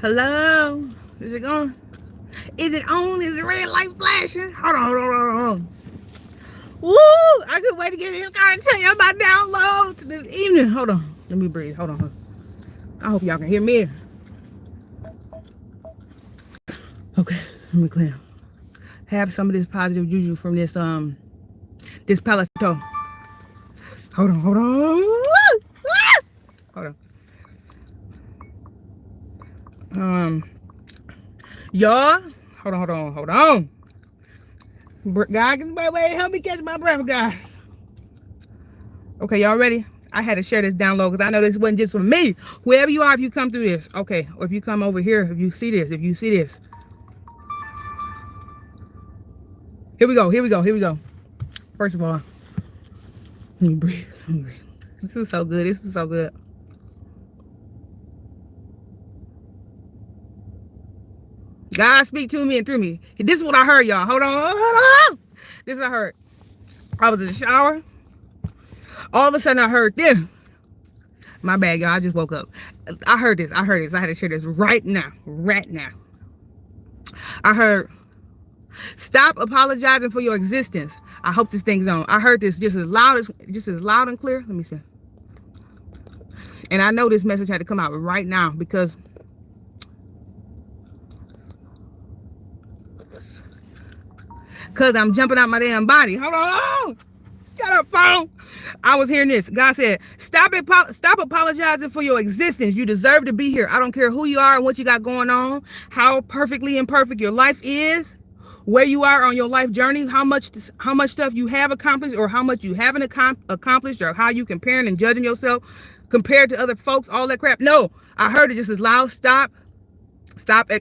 Hello? Is it going? Is it on? Is the red light flashing? Hold on. Woo! I couldn't wait to get in this car and tell you about download this evening. Hold on. Let me breathe. Hold on. I hope y'all can hear me. Okay, let me clear. Have some of this positive juju from this Palo Santo. Hold on. Hold on. Y'all. Hold on. God, wait, help me catch my breath, God. Okay, y'all ready? I had to share this download because I know this wasn't just for me. Whoever you are, if you come through this, okay, or if you come over here, if you see this. Here we go. First of all, let me breathe. This is so good. God speak to me and through me. This is what I heard, y'all. Hold on. This is what I heard. I was in the shower. All of a sudden, I heard this. My bad, y'all. I just woke up. I heard this. I had to share this right now. I heard, stop apologizing for your existence. I hope this thing's on. I heard this just as loud and clear. Let me see. And I know this message had to come out right now because I'm jumping out my damn body. Hold on. Shut up, phone. I was hearing this. God said, stop apologizing for your existence. You deserve to be here. I don't care who you are and what you got going on, how perfectly imperfect your life is, where you are on your life journey, how much stuff you have accomplished or how much you haven't accomplished, or how you comparing and judging yourself compared to other folks, all that crap. No, I heard it just as loud. Stop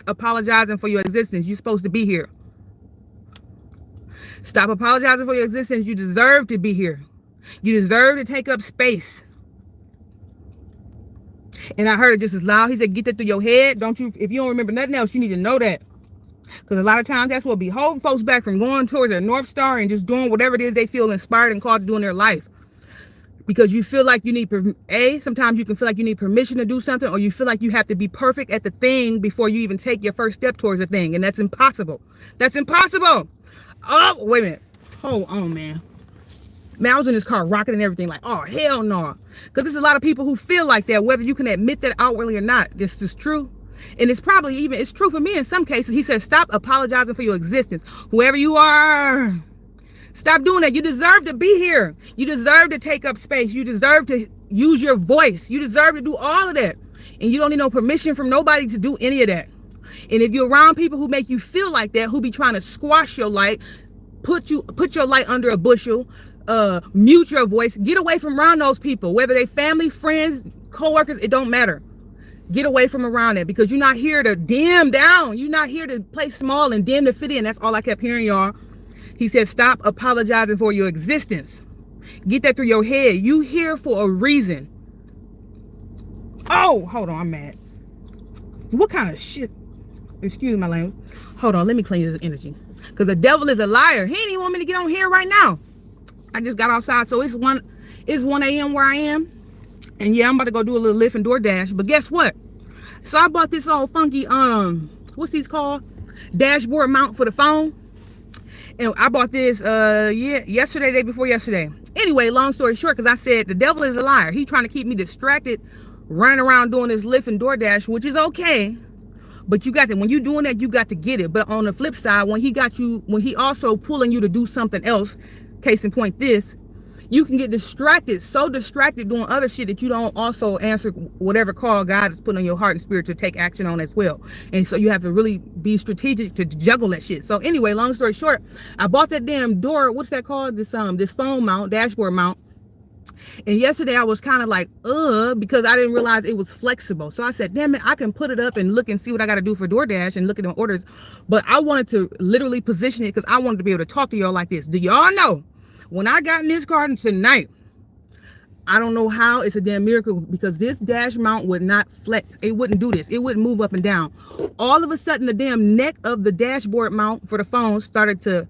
apologizing for your existence. You're supposed to be here. Stop apologizing for your existence. You deserve to be here. You deserve to take up space. And I heard it just as loud. He said, get that through your head. If you don't remember nothing else, you need to know that. Because a lot of times that's what be holding folks back from going towards their North Star and just doing whatever it is they feel inspired and called to do in their life. Because you feel like you need, sometimes you can feel like you need permission to do something, or you feel like you have to be perfect at the thing before you even take your first step towards the thing. And that's impossible. Oh, wait a minute. Hold on, man. Man, I was in this car rocking and everything like, oh, hell no. Because there's a lot of people who feel like that, whether you can admit that outwardly or not. This is true. And it's true for me in some cases. He says, stop apologizing for your existence. Whoever you are, stop doing that. You deserve to be here. You deserve to take up space. You deserve to use your voice. You deserve to do all of that. And you don't need no permission from nobody to do any of that. And if you're around people who make you feel like that, who be trying to squash your light, put your light under a bushel, mute your voice, get away from around those people, whether they family, friends, co-workers, it don't matter. Get away from around it, because you're not here to dim down. You're not here to play small and dim to fit in. That's all I kept hearing, y'all. He said, stop apologizing for your existence. Get that through your head. You here for a reason. Oh, hold on, I'm mad. What kind of shit? Excuse my language. Hold on, let me clean this energy. Because the devil is a liar. He didn't even want me to get on here right now. I just got outside, so it's 1 a.m. where I am. And yeah, I'm about to go do a little Lyft and DoorDash. But guess what? So I bought this old funky, what's these called? Dashboard mount for the phone. And I bought this, yesterday, day before yesterday. Anyway, long story short, because I said the devil is a liar. He's trying to keep me distracted, running around doing this Lyft and DoorDash, which is okay. But you got to, when you're doing that, you got to get it. But on the flip side, when he also pulling you to do something else, case in point this, you can get so distracted doing other shit that you don't also answer whatever call God has put on your heart and spirit to take action on as well. And so you have to really be strategic to juggle that shit. So anyway, long story short, I bought that damn what's that called? This phone mount, dashboard mount. And yesterday I was kind of like, because I didn't realize it was flexible. So I said, damn it, I can put it up and look and see what I got to do for DoorDash and look at the orders. But I wanted to literally position it because I wanted to be able to talk to y'all like this. Do y'all know? When I got in this car tonight, I don't know how, it's a damn miracle, because this dash mount would not flex. It wouldn't do this. It wouldn't move up and down. All of a sudden, the damn neck of the dashboard mount for the phone started to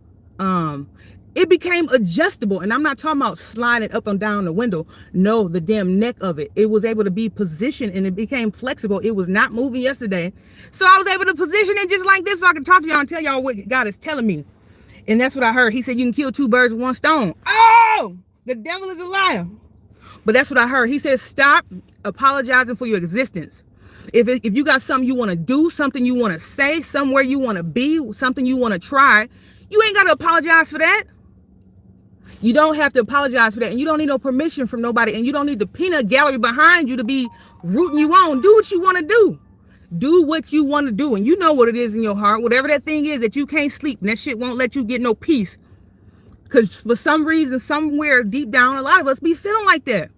It became adjustable. And I'm not talking about sliding up and down the window. No, the damn neck of it. It was able to be positioned and it became flexible. It was not moving yesterday. So I was able to position it just like this so I can talk to y'all and tell y'all what God is telling me. And that's what I heard. He said you can kill 2 birds with 1 stone. Oh, the devil is a liar. But that's what I heard. He said stop apologizing for your existence. If you got something you want to do, something you want to say, somewhere you want to be, something you want to try, you ain't got to apologize for that. You don't have to apologize for that. And you don't need no permission from nobody. And you don't need the peanut gallery behind you to be rooting you on. Do what you want to do. Do what you want to do. And you know what it is in your heart. Whatever that thing is that you can't sleep. And that shit won't let you get no peace. Because for some reason, somewhere deep down, a lot of us be feeling like that.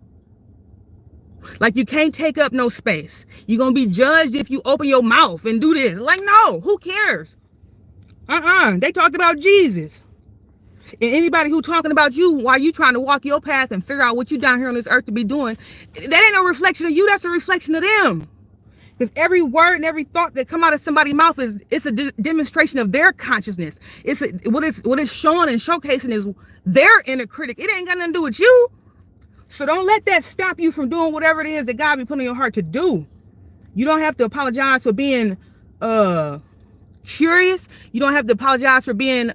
Like you can't take up no space. You're going to be judged if you open your mouth and do this. Like, no, who cares? They talked about Jesus. And anybody who talking about you while you trying to walk your path and figure out what you down here on this earth to be doing, that ain't no reflection of you. That's a reflection of them. Because every word and every thought that come out of somebody's mouth it's a demonstration of their consciousness. What is showing and showcasing is their inner critic. It ain't got nothing to do with you. So don't let that stop you from doing whatever it is that God be putting in your heart to do. You don't have to apologize for being curious. You don't have to apologize for being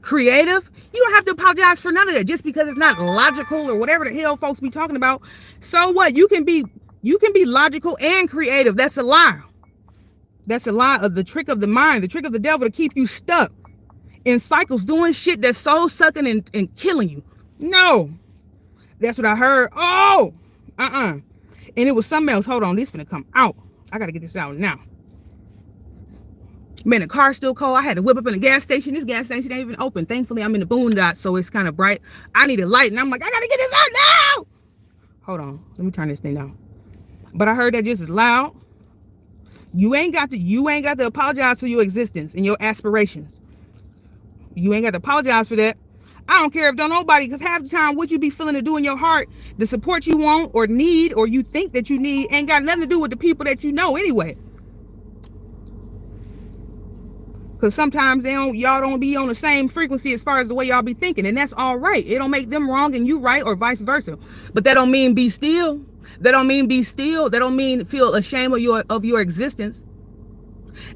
creative. You don't have to apologize for none of that just because it's not logical or whatever the hell folks be talking about. So what? You can be logical and creative. That's a lie. That's a lie of the trick of the mind, the trick of the devil to keep you stuck in cycles doing shit that's soul sucking and killing you. No. That's what I heard. Oh, and it was something else. Hold on, this finna come out. I gotta get this out now. Man, the car's still cold. I had to whip up in the gas station. This gas station ain't even open. Thankfully, I'm in the boondocks, so it's kind of bright. I need a light, and I'm like, I gotta get this out now. Hold on, let me turn this thing down. But I heard that just as loud. You ain't got to apologize for your existence and your aspirations. You ain't got to apologize for that. I don't care if don't nobody, because half the time what you be feeling to do in your heart, the support you want or need or you think that you need ain't got nothing to do with the people that you know anyway. Because sometimes y'all don't be on the same frequency as far as the way y'all be thinking, and that's all right. It don't make them wrong and you right, or vice versa. But that don't mean be still. That don't mean be still. That don't mean feel ashamed of your existence.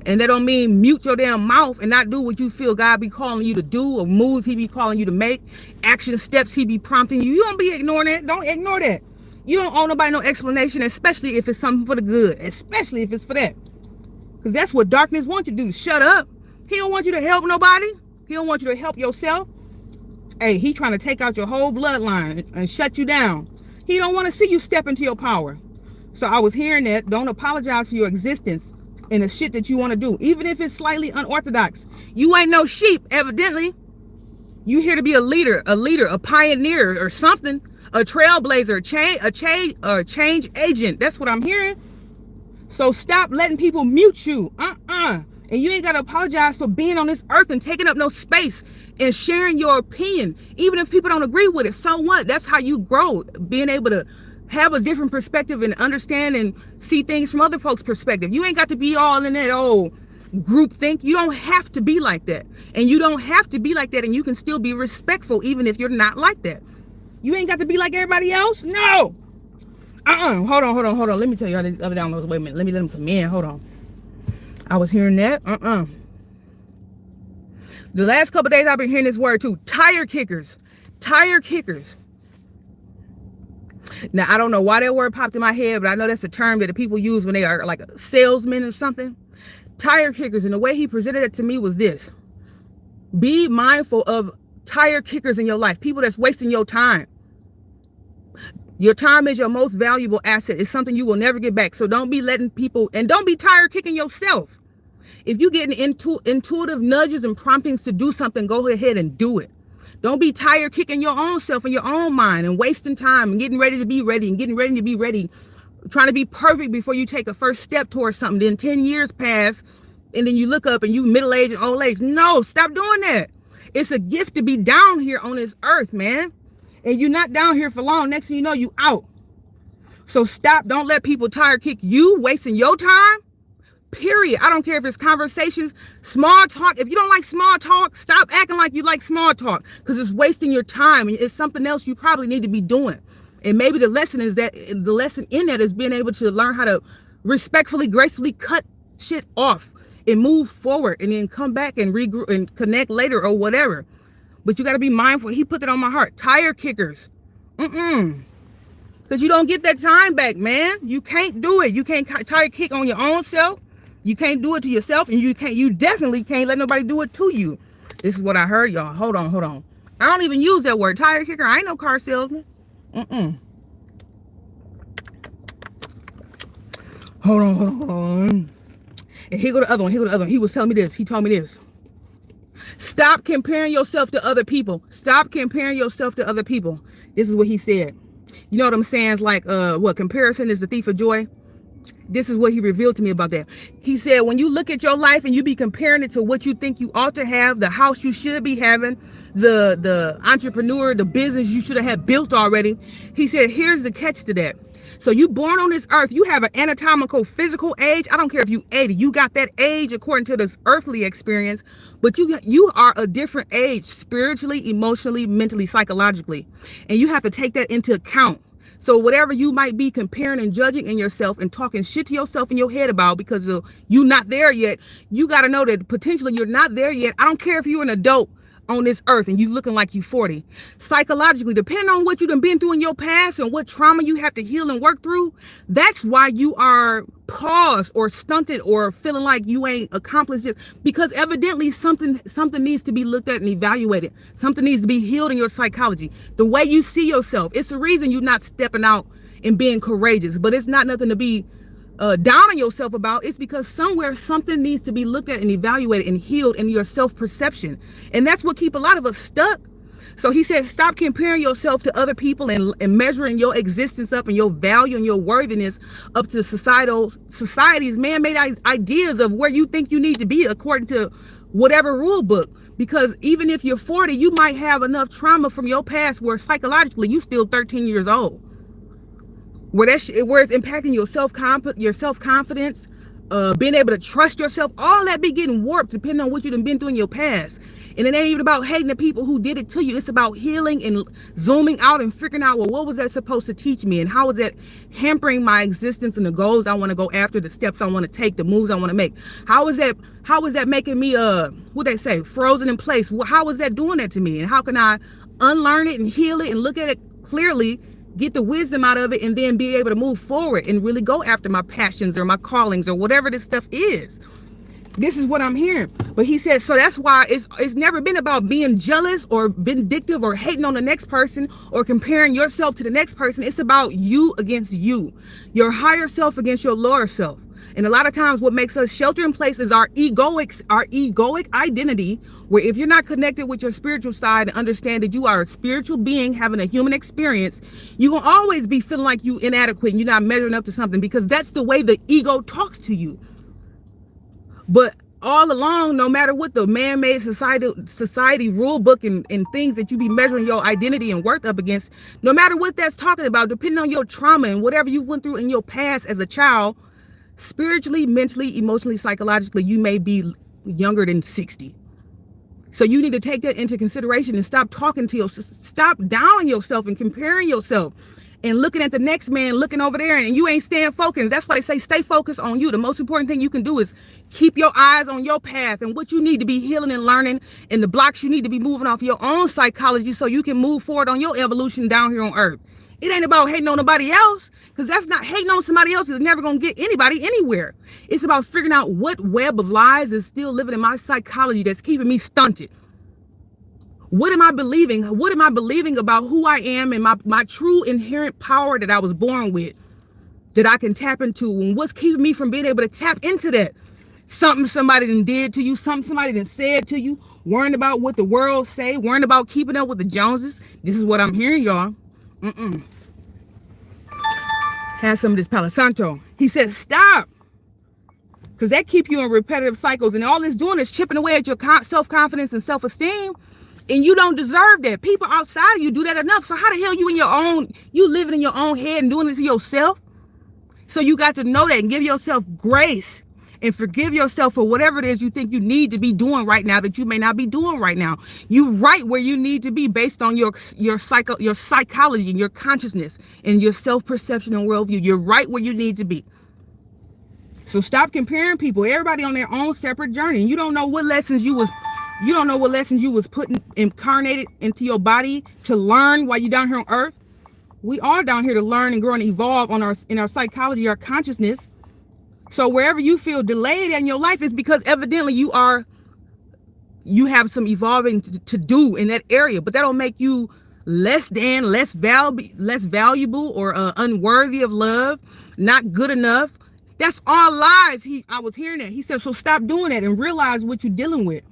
And that don't mean mute your damn mouth and not do what you feel God be calling you to do, or moves he be calling you to make, action steps he be prompting you. You don't be ignoring it. Don't ignore that. You don't owe nobody no explanation, especially if it's something for the good, especially if it's for that. Because that's what darkness wants you to do. Shut up. He don't want you to help nobody. He don't want you to help yourself. Hey, he trying to take out your whole bloodline and shut you down. He don't want to see you step into your power. So I was hearing that. Don't apologize for your existence and the shit that you want to do, even if it's slightly unorthodox. You ain't no sheep, evidently. You here to be a leader, a pioneer or something, a trailblazer, a change agent. That's what I'm hearing. So stop letting people mute you. And you ain't got to apologize for being on this earth and taking up no space and sharing your opinion, even if people don't agree with it. So what? That's how you grow, being able to have a different perspective and understand and see things from other folks' perspective. You ain't got to be all in that old group think. You don't have to be like that. And you don't have to be like that, and you can still be respectful even if you're not like that. You ain't got to be like everybody else. No. Hold on. Let me tell you all these other downloads. Wait a minute. Let them come in. Hold on. I was hearing that. The last couple days I've been hearing this word too. Tire kickers. Tire kickers. Now, I don't know why that word popped in my head, but I know that's a term that the people use when they are like a salesman or something. Tire kickers. And the way he presented it to me was this. Be mindful of tire kickers in your life. People that's wasting your time. Your time is your most valuable asset. It's something you will never get back. So don't be letting people, and don't be tire kicking yourself. If you get intuitive nudges and promptings to do something, go ahead and do it. Don't be tire kicking your own self and your own mind and wasting time and getting ready to be ready and getting ready to be ready, trying to be perfect before you take a first step towards something. Then 10 years pass and then you look up and you middle-aged and old age. No, stop doing that. It's a gift to be down here on this earth, man. And you're not down here for long. Next thing you know, you out. So stop. Don't let people tire kick you, wasting your time. Period. I don't care if it's conversations, small talk. If you don't like small talk, stop acting like you like small talk, because it's wasting your time. It's something else you probably need to be doing. And maybe the lesson in that is being able to learn how to respectfully, gracefully cut shit off and move forward, and then come back and regroup and connect later or whatever. But you got to be mindful. He put that on my heart. Tire kickers. Because you don't get that time back, man. You can't do it. You can't tire kick on your own self. You can't do it to yourself, and you definitely can't let nobody do it to you. This is what I heard, y'all. Hold on. I don't even use that word, tire kicker. I ain't no car salesman. Hold on. And here go the other one. He was telling me this. He told me this. Stop comparing yourself to other people. Stop comparing yourself to other people. This is what he said. You know what I'm saying? It's like, comparison is the thief of joy. This is what he revealed to me about that. He said, when you look at your life and you be comparing it to what you think you ought to have, the house you should be having, the entrepreneur, the business you should have had built already. He said, here's the catch to that. So you born on this earth, you have an anatomical, physical age. I don't care if you 80, you got that age according to this earthly experience, but you are a different age spiritually, emotionally, mentally, psychologically. And you have to take that into account. So whatever you might be comparing and judging in yourself and talking shit to yourself in your head about because you not there yet, you got to know that potentially you're not there yet. I don't care if you're an adult on this earth and you looking like you 40. Psychologically, depending on what you've been through in your past and what trauma you have to heal and work through, that's why you are paused or stunted or feeling like you ain't accomplished it, because evidently something needs to be looked at and evaluated. Something needs to be healed in your psychology. The way you see yourself, it's the reason you're not stepping out and being courageous, but it's not nothing to be down on yourself about. It's because somewhere something needs to be looked at and evaluated and healed in your self-perception, and that's what keep a lot of us stuck. So he said, stop comparing yourself to other people and measuring your existence up and your value and your worthiness up to society's man-made ideas of where you think you need to be according to whatever rule book. Because even if you're 40, you might have enough trauma from your past where psychologically you still 13 years old. Where it's impacting your self-confidence, being able to trust yourself, all that be getting warped depending on what you've been through in your past. And it ain't even about hating the people who did it to you. It's about healing and zooming out and figuring out, well, what was that supposed to teach me? And how is that hampering my existence and the goals I want to go after, the steps I want to take, the moves I want to make? How is that making me, what they say, frozen in place? How is that doing that to me? And how can I unlearn it and heal it and look at it clearly, get the wisdom out of it, and then be able to move forward and really go after my passions or my callings or whatever this stuff is? This is what I'm hearing. But he said, so that's why it's never been about being jealous or vindictive or hating on the next person or comparing yourself to the next person. It's about you against you, your higher self against your lower self. And a lot of times what makes us shelter in place is our egoic identity, where if you're not connected with your spiritual side and understand that you are a spiritual being having a human experience, you're going to always be feeling like you inadequate and you're not measuring up to something, because that's the way the ego talks to you. But all along, no matter what the man-made society rule book and things that you be measuring your identity and worth up against, no matter what that's talking about, depending on your trauma and whatever you went through in your past as a child, spiritually, mentally, emotionally, psychologically, you may be younger than 60. So you need to take that into consideration and stop talking to yourself, stop downing yourself and comparing yourself and looking at the next man looking over there, and you ain't staying focused. That's why they say stay focused on you. The most important thing you can do is keep your eyes on your path and what you need to be healing and learning, and the blocks you need to be moving off your own psychology so you can move forward on your evolution down here on earth. It ain't about hating on nobody else, because that's not, hating on somebody else is never going to get anybody anywhere. It's about figuring out what web of lies is still living in my psychology that's keeping me stunted. What am I believing? What am I believing about who I am and my true inherent power that I was born with, that I can tap into? And what's keeping me from being able to tap into that? Something somebody done did to you, something somebody done said to you, worrying about what the world say, worrying about keeping up with the Joneses. This is what I'm hearing, y'all. Have some of this Palo Santo. He says, stop. Because that keep you in repetitive cycles. And all it's doing is chipping away at your self-confidence and self-esteem. And you don't deserve that. People outside of you do that enough. So how the hell you living in your own head and doing this to yourself? So you got to know that and give yourself grace and forgive yourself for whatever it is you think you need to be doing right now that you may not be doing right now. You right where you need to be based on your psychology and your consciousness and your self-perception and worldview. You're right where you need to be. So stop comparing people. Everybody on their own separate journey. And you don't know what lessons you was putting incarnated into your body to learn while you're down here on earth. We are down here to learn and grow and evolve in our psychology, our consciousness. So wherever you feel delayed in your life is because evidently you have some evolving to do in that area. But that don't make you less valuable or unworthy of love, not good enough. That's all lies. I was hearing that. He said, so stop doing that and realize what you're dealing with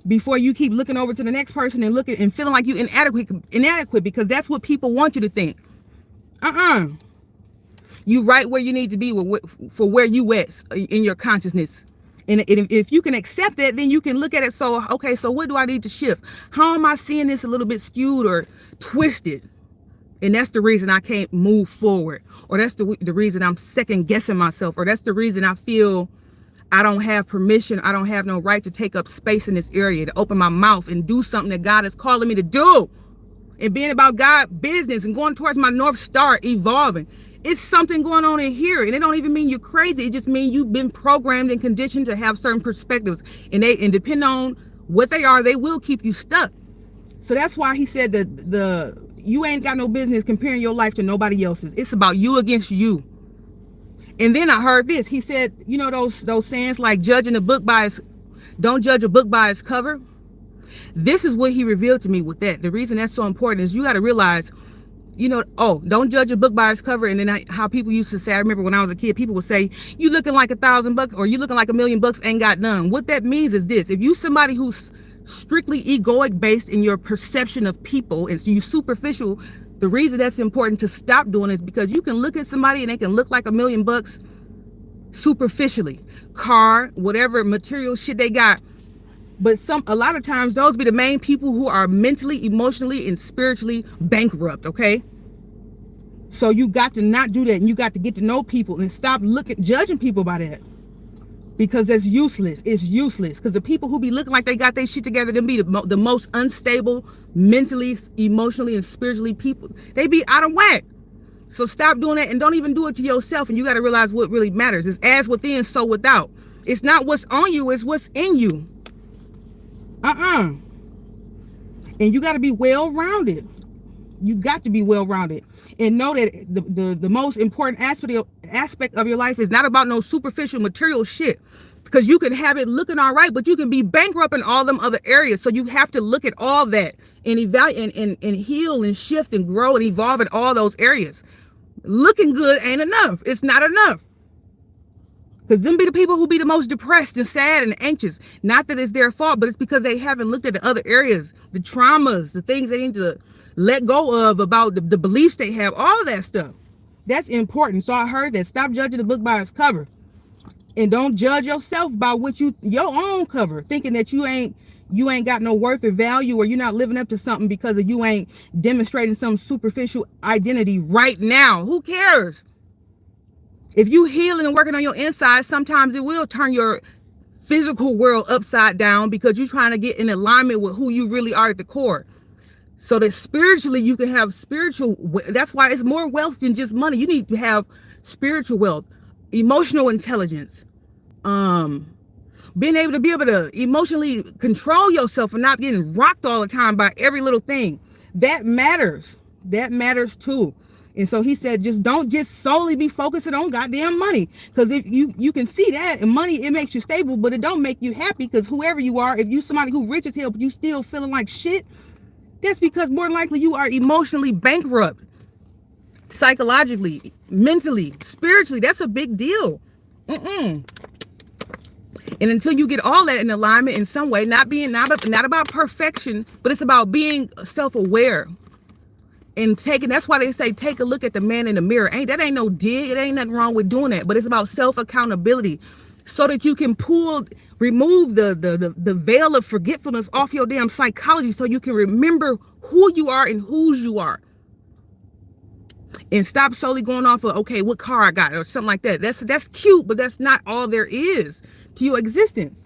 before you keep looking over to the next person and looking and feeling like you're inadequate, because that's what people want you to think. You right where you need to be for where you at in your consciousness. And if you can accept that, then you can look at it. So, okay, so what do I need to shift? How am I seeing this a little bit skewed or twisted? And that's the reason I can't move forward. Or that's the reason I'm second guessing myself. Or that's the reason I feel I don't have permission. I don't have no right to take up space in this area, to open my mouth and do something that God is calling me to do. And being about God business and going towards my North Star, evolving. It's something going on in here. And it don't even mean you're crazy. It just means you've been programmed and conditioned to have certain perspectives. And depending on what they are, they will keep you stuck. So that's why he said that you ain't got no business comparing your life to nobody else's. It's about you against you. And then I heard this. He said, you know those sayings like don't judge a book by its cover. This is what he revealed to me with that. The reason that's so important is you got to realize, don't judge a book by its cover. And then how people used to say, I remember when I was a kid, people would say, you looking like $1,000 or you looking like $1 million ain't got none. What that means is this: if you somebody who's strictly egoic based in your perception of people and so you superficial, the reason that's important to stop doing is because you can look at somebody and they can look like $1 million superficially, car, whatever material shit they got. But a lot of times those be the main people who are mentally, emotionally, and spiritually bankrupt. Okay. So you got to not do that, and you got to get to know people and stop judging people by that. Because that's useless. It's useless. Because the people who be looking like they got their shit together, them be the most unstable, mentally, emotionally, and spiritually people. They be out of whack. So stop doing that, and don't even do it to yourself. And you got to realize what really matters is as within, so without. It's not what's on you, it's what's in you. And you got to be well-rounded. You got to be well-rounded. And know that the most important aspect of your life is not about no superficial material shit, because you can have it looking all right, but you can be bankrupt in all them other areas. So you have to look at all that and evaluate and heal and shift and grow and evolve in all those areas. Looking good ain't enough. It's not enough. Because them be the people who be the most depressed and sad and anxious. Not that it's their fault, but it's because they haven't looked at the other areas, the traumas, the things they need to let go of, about the beliefs they have, all that stuff. That's important. So I heard that. Stop judging the book by its cover, and don't judge yourself by your own cover, thinking that you ain't got no worth or value, or you're not living up to something because of you ain't demonstrating some superficial identity right now. Who cares? If you healing and working on your inside, sometimes it will turn your physical world upside down because you're trying to get in alignment with who you really are at the core. So that spiritually you can have spiritual. That's why it's more wealth than just money. You need to have spiritual wealth, emotional intelligence, being able to emotionally control yourself and not getting rocked all the time by every little thing. That matters. That matters too. And so he said, don't solely be focusing on goddamn money. Because if you can see that, and money, it makes you stable, but it don't make you happy. Because whoever you are, if you somebody who rich as hell, but you still feeling like shit, that's because more than likely you are emotionally bankrupt. Psychologically, mentally, spiritually, that's a big deal. And until you get all that in alignment in some way, not about perfection, but it's about being self-aware. And that's why they say, take a look at the man in the mirror. That ain't no dig. It ain't nothing wrong with doing that. But it's about self-accountability so that you can remove the veil of forgetfulness off your damn psychology so you can remember who you are and whose you are. And stop solely going off of, okay, what car I got or something like that. That's cute, but that's not all there is to your existence.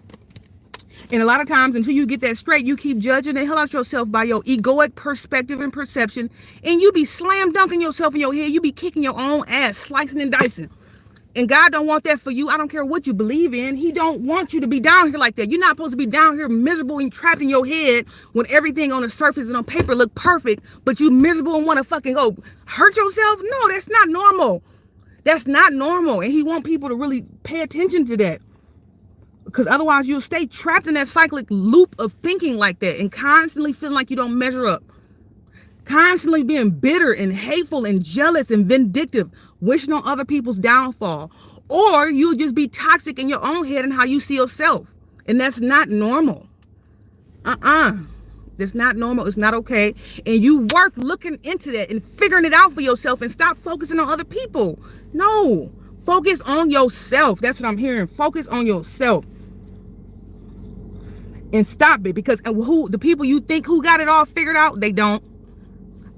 And a lot of times, until you get that straight, you keep judging the hell out of yourself by your egoic perspective and perception. And you be slam dunking yourself in your head. You be kicking your own ass, slicing and dicing. And God don't want that for you. I don't care what you believe in. He don't want you to be down here like that. You're not supposed to be down here miserable and trapped in your head when everything on the surface and on paper look perfect, but you miserable and want to fucking go hurt yourself. No, that's not normal. That's not normal. And he want people to really pay attention to that. Because otherwise you'll stay trapped in that cyclic loop of thinking like that and constantly feeling like you don't measure up. Constantly being bitter and hateful and jealous and vindictive, wishing on other people's downfall. Or you'll just be toxic in your own head and how you see yourself. And that's not normal. That's not normal. It's not okay. And you worth looking into that and figuring it out for yourself and stop focusing on other people. No. Focus on yourself. That's what I'm hearing. Focus on yourself. And stop it, because the people you think who got it all figured out, they don't.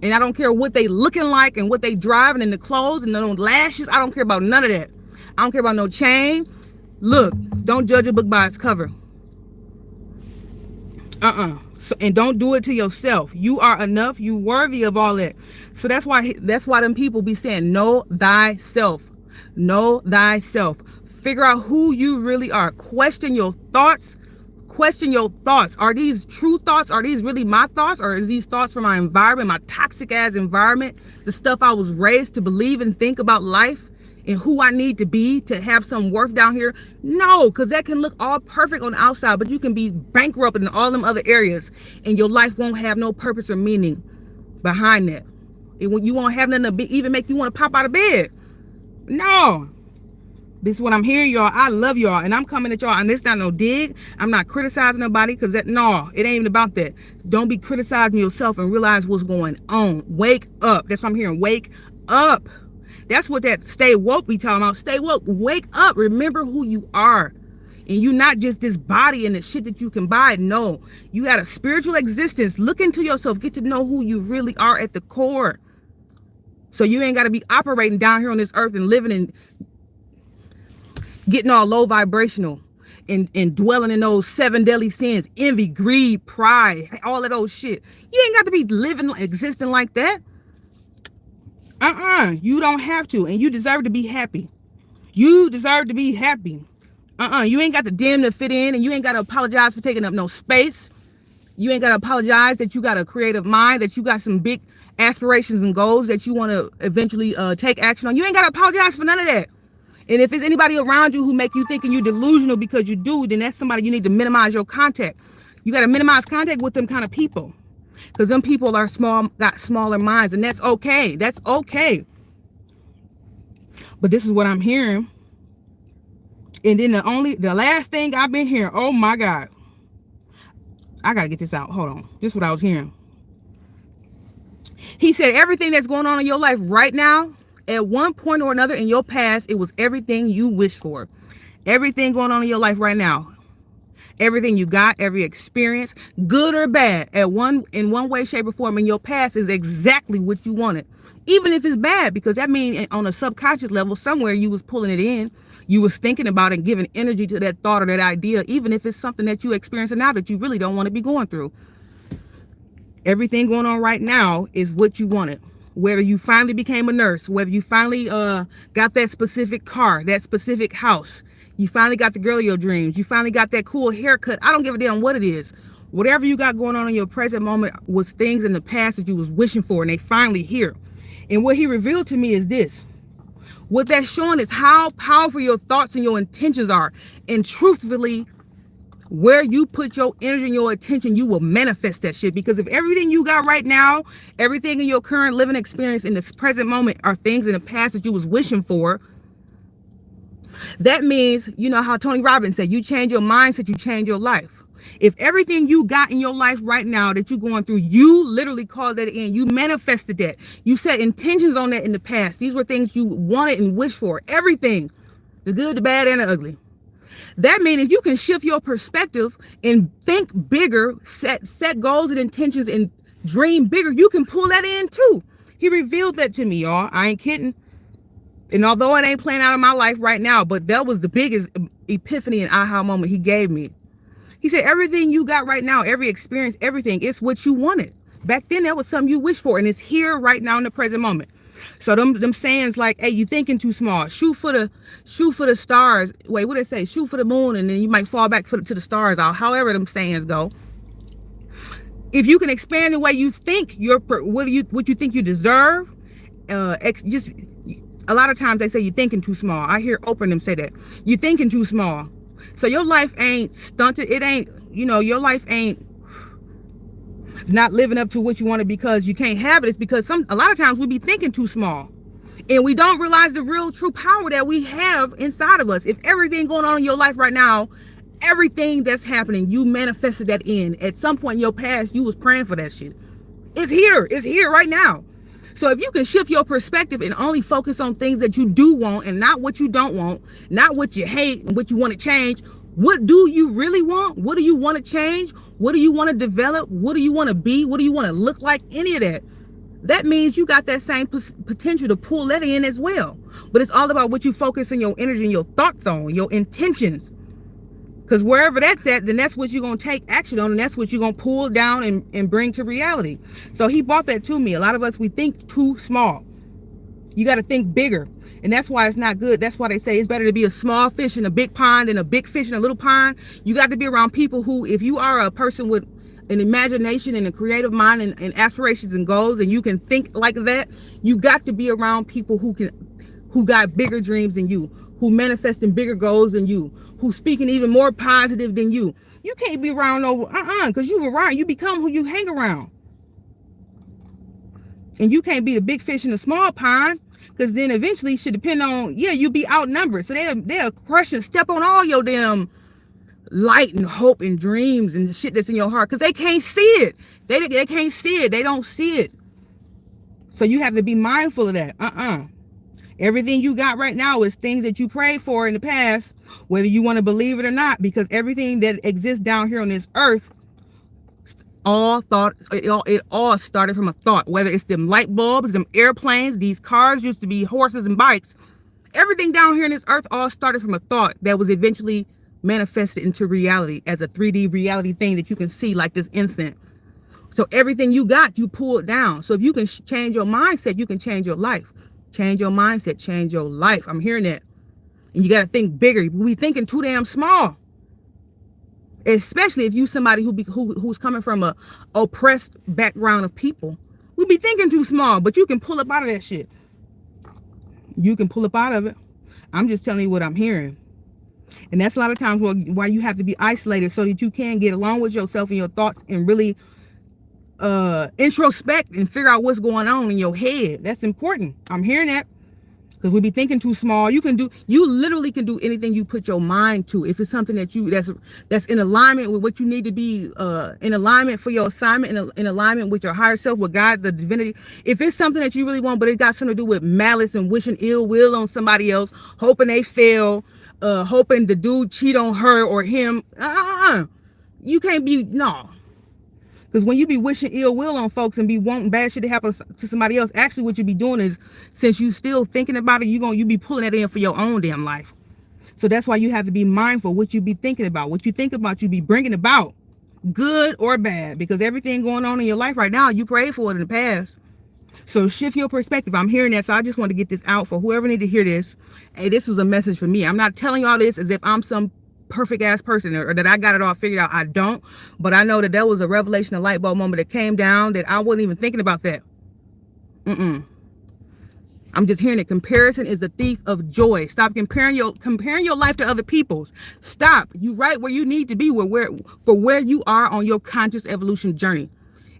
And I don't care what they looking like and what they driving and the clothes and the lashes. I don't care about none of that. I don't care about no chain. Look, don't judge a book by its cover. So, and don't do it to yourself. You are enough. You worthy of all that. So that's why them people be saying, know thyself. Know thyself. Figure out who you really are. Question your thoughts. Question your thoughts. Are these true thoughts? Are these really my thoughts? Or is these thoughts from my environment, my toxic ass environment, the stuff I was raised to believe and think about life and who I need to be to have some worth down here? No, because that can look all perfect on the outside, but you can be bankrupt in all them other areas and your life won't have no purpose or meaning behind that. You won't have nothing to even make you want to pop out of bed. No. This is what I'm hearing, y'all. I love y'all, and I'm coming at y'all, and this not no dig. I'm not criticizing nobody, because no, it ain't even about that. Don't be criticizing yourself and realize what's going on. Wake up. That's what I'm hearing. Wake up. That's what that stay woke be talking about. Stay woke. Wake up. Remember who you are. And you not just this body and the shit that you can buy. No, you got a spiritual existence. Look into yourself. Get to know who you really are at the core. So you ain't got to be operating down here on this earth and living in getting all low vibrational and dwelling in those 7 deadly sins, envy, greed, pride, all of those shit. You ain't got to be living, existing like that. You don't have to, and you deserve to be happy. You deserve to be happy. You ain't got the dim to fit in, and you ain't got to apologize for taking up no space. You ain't got to apologize that you got a creative mind, that you got some big aspirations and goals that you want to eventually take action on. You ain't got to apologize for none of that. And if there's anybody around you who make you thinking you're delusional because you do, then that's somebody you need to minimize your contact. You got to minimize contact with them kind of people, because them people are got smaller minds, and that's okay. That's okay. But this is what I'm hearing. And then the last thing I've been hearing, oh my God, I got to get this out. Hold on. This is what I was hearing. He said, everything that's going on in your life right now, at one point or another in your past, it was everything you wished for. Everything going on in your life right now, everything you got, every experience, good or bad, in one way, shape, or form in your past is exactly what you wanted. Even if it's bad, because that means on a subconscious level, somewhere you was pulling it in. You was thinking about it and giving energy to that thought or that idea, even if it's something that you experiencing now that you really don't want to be going through. Everything going on right now is what you wanted. Whether you finally became a nurse, whether you finally got that specific car, that specific house, you finally got the girl of your dreams, you finally got that cool haircut. I don't give a damn what it is. Whatever you got going on in your present moment was things in the past that you was wishing for, and they finally here. And what he revealed to me is this. What that's showing is how powerful your thoughts and your intentions are. And truthfully, where you put your energy and your attention, you will manifest that shit. Because if everything you got right now, everything in your current living experience in this present moment are things in the past that you was wishing for, that means, you know how Tony Robbins said, you change your mindset, you change your life. If everything you got in your life right now that you're going through, you literally called that in, you manifested that, you set intentions on that in the past. These were things you wanted and wished for, everything, the good, the bad, and the ugly. That means if you can shift your perspective and think bigger, set goals and intentions and dream bigger, you can pull that in too. He revealed that to me, y'all. I ain't kidding. And although it ain't playing out in my life right now, but that was the biggest epiphany and aha moment he gave me. He said, everything you got right now, every experience, everything, it's what you wanted. Back then, that was something you wished for, and it's here right now in the present moment. So them sayings like, hey, you thinking too small. Shoot for the stars. Wait, what did they say? Shoot for the moon, and then you might fall back to the stars. However them sayings go. If you can expand the way you think, what you think you deserve, just a lot of times they say you're thinking too small. I hear Oprah and them say that. You're thinking too small. So your life ain't stunted. It ain't, your life ain't not living up to what you want to because you can't have it. It's because a lot of times we be thinking too small. And we don't realize the real true power that we have inside of us. If everything going on in your life right now, everything that's happening, you manifested that in. At some point in your past, you was praying for that shit. It's here. It's here right now. So if you can shift your perspective and only focus on things that you do want and not what you don't want, not what you hate and what you want to change, what do you really want? What do you want to change? What do you want to develop? What do you want to be? What do you want to look like? Any of that. That means you got that same potential to pull that in as well. But it's all about what you focus on your energy and your thoughts on, your intentions. Because wherever that's at, then that's what you're going to take action on, and that's what you're going to pull down and bring to reality. So he brought that to me. A lot of us, we think too small. You got to think bigger. And that's why it's not good. That's why they say it's better to be a small fish in a big pond than a big fish in a little pond. You got to be around people who, if you are a person with an imagination and a creative mind and aspirations and goals, and you can think like that, you got to be around people who got bigger dreams than you, who manifesting bigger goals than you, who's speaking even more positive than you. You can't be around because you become who you hang around. And you can't be the big fish in the small pond, because then eventually should depend on, you'll be outnumbered. So they'll crush and step on all your damn light and hope and dreams and shit that's in your heart, because they can't see it. They can't see it. They don't see it. So you have to be mindful of that. Everything you got right now is things that you prayed for in the past, whether you want to believe it or not, because everything that exists down here on this earth, it all started from a thought. Whether it's them light bulbs, them airplanes, these cars used to be horses and bikes. Everything down here on this earth all started from a thought that was eventually manifested into reality as a 3D reality thing that you can see, like this instant. So everything you got, you pulled down. So if you can change your mindset, you can change your life. Change your mindset, change your life. I'm hearing that. And you got to think bigger. We thinking too damn small. Especially if you somebody who's coming from a oppressed background of people. We be thinking too small, but you can pull up out of that shit. You can pull up out of it. I'm just telling you what I'm hearing. And that's a lot of times why you have to be isolated, so that you can get along with yourself and your thoughts and really introspect and figure out what's going on in your head. That's important. I'm hearing that, because we be thinking too small. You literally can do anything you put your mind to. If it's something that's in alignment with what you need to be, in alignment for your assignment, in alignment with your higher self, with God, the divinity. If it's something that you really want, but it got something to do with malice and wishing ill will on somebody else, hoping they fail, hoping the dude cheat on her or him, you can't be, no. Because when you be wishing ill will on folks and be wanting bad shit to happen to somebody else, actually what you be doing is, since you still thinking about it, you be pulling that in for your own damn life. So that's why you have to be mindful what you be thinking about. What you think about, you be bringing about, good or bad. Because everything going on in your life right now, you prayed for it in the past. So shift your perspective. I'm hearing that, so I just want to get this out for whoever need to hear this. Hey, this was a message for me. I'm not telling y'all this as if I'm some perfect ass person or that I got it all figured out. I don't, but I know that was a revelation, a light bulb moment that came down that I wasn't even thinking about that. I'm just hearing it. Comparison is the thief of joy. Stop comparing your life to other people's. Stop. You right where you need to be, for where you are on your conscious evolution journey.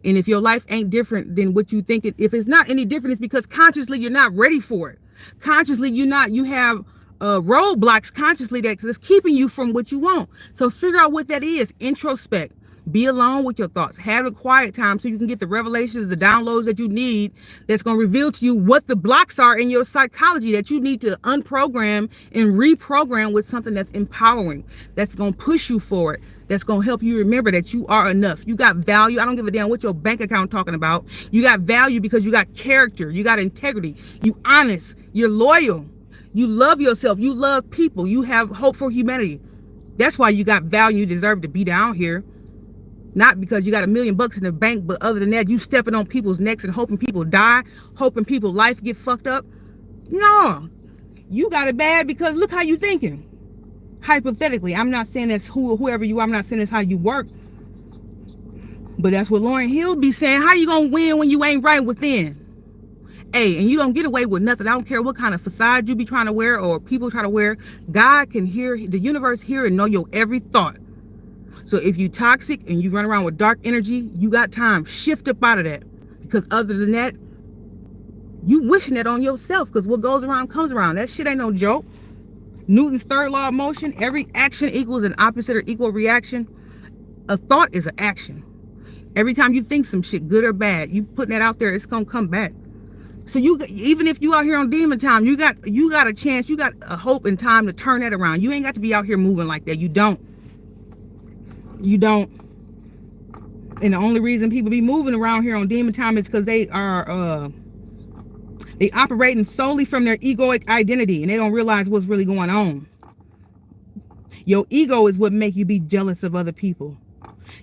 And if your life ain't different than what you think if it's not any different, it's because consciously you're not ready for it. Consciously you have roadblocks consciously that's keeping you from what you want. So figure out what that is. Introspect. Be alone with your thoughts. Have a quiet time so you can get the revelations, the downloads that you need, that's going to reveal to you what the blocks are in your psychology that you need to unprogram and reprogram with something that's empowering, that's going to push you forward. that's going to help you remember that you are enough. You got value. I don't give a damn what your bank account talking about. You got value because you got character. You got integrity. You honest. You're loyal. You love yourself. You love people. You have hope for humanity. That's why you got value. You deserve to be down here. Not because you got $1 million in the bank, but other than that, you stepping on people's necks and hoping people die, hoping people's life get fucked up. No, you got it bad because look how you thinking. Hypothetically, I'm not saying that's whoever you are. I'm not saying that's how you work. But that's what Lauryn Hill be saying. How you gonna win when you ain't right within? Hey, and you don't get away with nothing. I don't care what kind of facade you be trying to wear or people try to wear. God can hear, the universe hear and know your every thought. So if you toxic and you run around with dark energy, you got time. Shift up out of that. Because other than that, you wishing it on yourself. Because what goes around comes around. That shit ain't no joke. Newton's third law of motion. Every action equals an opposite or equal reaction. A thought is an action. Every time you think some shit, good or bad, you putting that out there, it's going to come back. So you, even if you out here on demon time, you got a chance. You got a hope and time to turn that around. You ain't got to be out here moving like that. You don't. You don't. And the only reason people be moving around here on demon time is because they are they operating solely from their egoic identity and they don't realize what's really going on. Your ego is what make you be jealous of other people.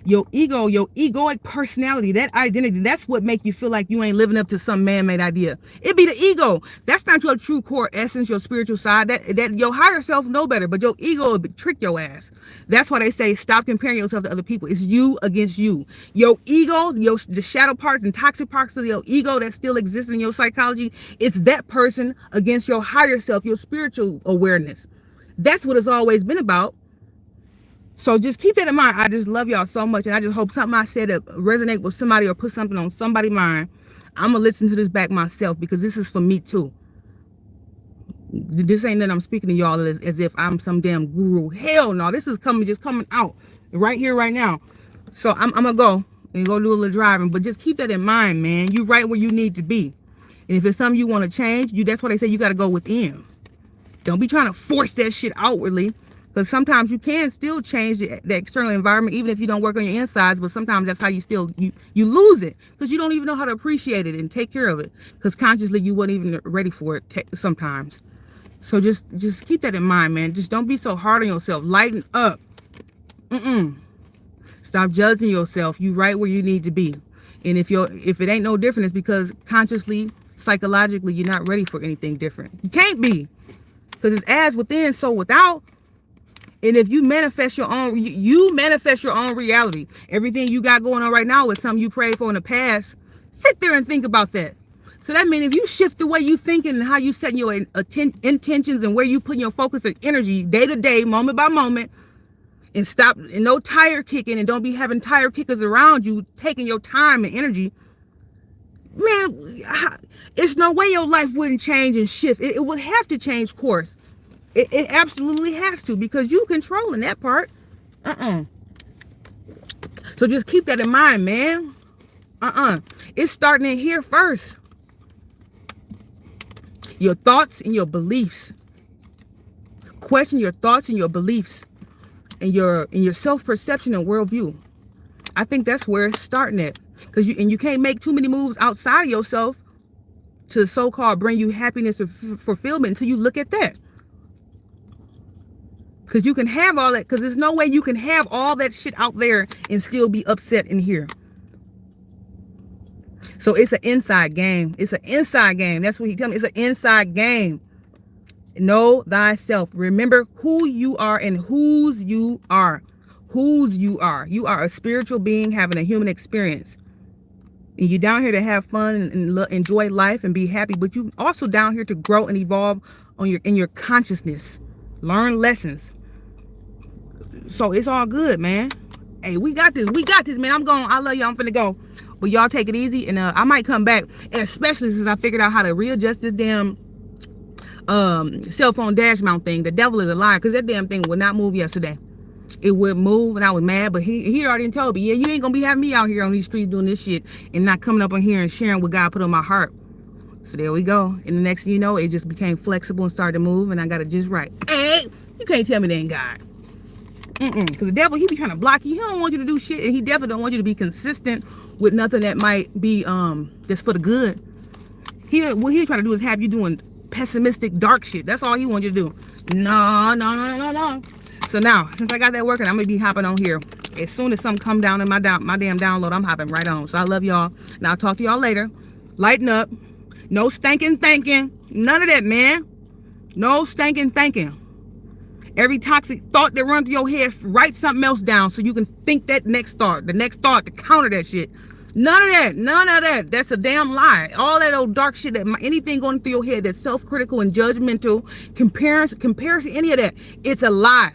Your ego, your egoic personality, that identity, that's what make you feel like you ain't living up to some man-made idea. It be the ego. That's not your true core essence, your spiritual side. That your higher self know better, but your ego will trick your ass. That's why they say stop comparing yourself to other people. It's you against you. Your ego, the shadow parts and toxic parts of your ego that still exist in your psychology, it's that person against your higher self, your spiritual awareness. That's what it's always been about. So just keep that in mind. I just love y'all so much. And I just hope something I said that resonate with somebody or put something on somebody's mind. I'm going to listen to this back myself because this is for me too. This ain't that I'm speaking to y'all as if I'm some damn guru. Hell no. This is just coming out right here, right now. So I'm going to go and go do a little driving. But just keep that in mind, man. You right where you need to be. And if it's something you want to change, that's why they say you got to go within. Don't be trying to force that shit outwardly. Because sometimes you can still change the external environment, even if you don't work on your insides. But sometimes that's how you still, you lose it. Because you don't even know how to appreciate it and take care of it. Because consciously you weren't even ready for it sometimes. So just keep that in mind, man. Just don't be so hard on yourself. Lighten up. Stop judging yourself. You right where you need to be. And if it ain't no different, it's because consciously, psychologically, you're not ready for anything different. You can't be. Because it's as within, so without. And if you manifest your own, you manifest your own reality. Everything you got going on right now is something you prayed for in the past. Sit there and think about that. So that means if you shift the way you thinking and how you setting your intentions and where you putting your focus and energy day to day, moment by moment, and stop, and no tire kicking, and don't be having tire kickers around you taking your time and energy, man, it's no way your life wouldn't change and shift. It would have to change course. It absolutely has to, because you controlling that part. So just keep that in mind, man. It's starting in here first. Your thoughts and your beliefs. Question your thoughts and your beliefs and your self-perception and worldview. I think that's where it's starting at. Because you can't make too many moves outside of yourself to so-called bring you happiness or fulfillment until you look at that. Because you can have all that. Because there's no way you can have all that shit out there and still be upset in here. So it's an inside game. It's an inside game. That's what he tells me. It's an inside game. Know thyself. Remember who you are and whose you are. Whose you are. You are a spiritual being having a human experience. And you're down here to have fun and enjoy life and be happy. But you also down here to grow and evolve in your consciousness. Learn lessons. So it's all good, man. Hey, we got this. We got this, man. I'm going. I love y'all. I'm finna go. But y'all take it easy. And I might come back. Especially since I figured out how to readjust this damn cell phone dash mount thing. The devil is a liar. Because that damn thing would not move yesterday. It would move. And I was mad. But he already told me, yeah, you ain't going to be having me out here on these streets doing this shit. And not coming up on here and sharing what God put on my heart. So there we go. And the next thing you know, it just became flexible and started to move. And I got it just right. Hey, you can't tell me they ain't God. Because the devil, he be trying to block you. He don't want you to do shit, and he definitely don't want you to be consistent with nothing that might be just for the good. What he trying to do is have you doing pessimistic, dark shit. That's all he wants you to do. No. So now, since I got that working, I'm gonna be hopping on here. As soon as something come down in my damn download, I'm hopping right on. So I love y'all, and I'll talk to y'all later. Lighten up. No stinking thinking. None of that, man. No stinking thinking. Every toxic thought that runs through your head, write something else down so you can think that next thought, the next thought to counter that shit. None of that. That's a damn lie. All that old dark shit, anything going through your head that's self-critical and judgmental, comparison, any of that, it's a lie.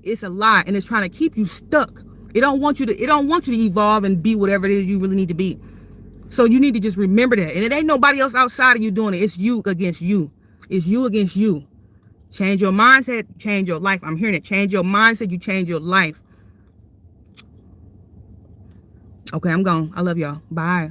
It's a lie, and it's trying to keep you stuck. It don't want you to evolve and be whatever it is you really need to be. So you need to just remember that. And it ain't nobody else outside of you doing it. It's you against you. It's you against you. Change your mindset, change your life. I'm hearing it. Change your mindset, you change your life. Okay, I'm gone. I love y'all. Bye.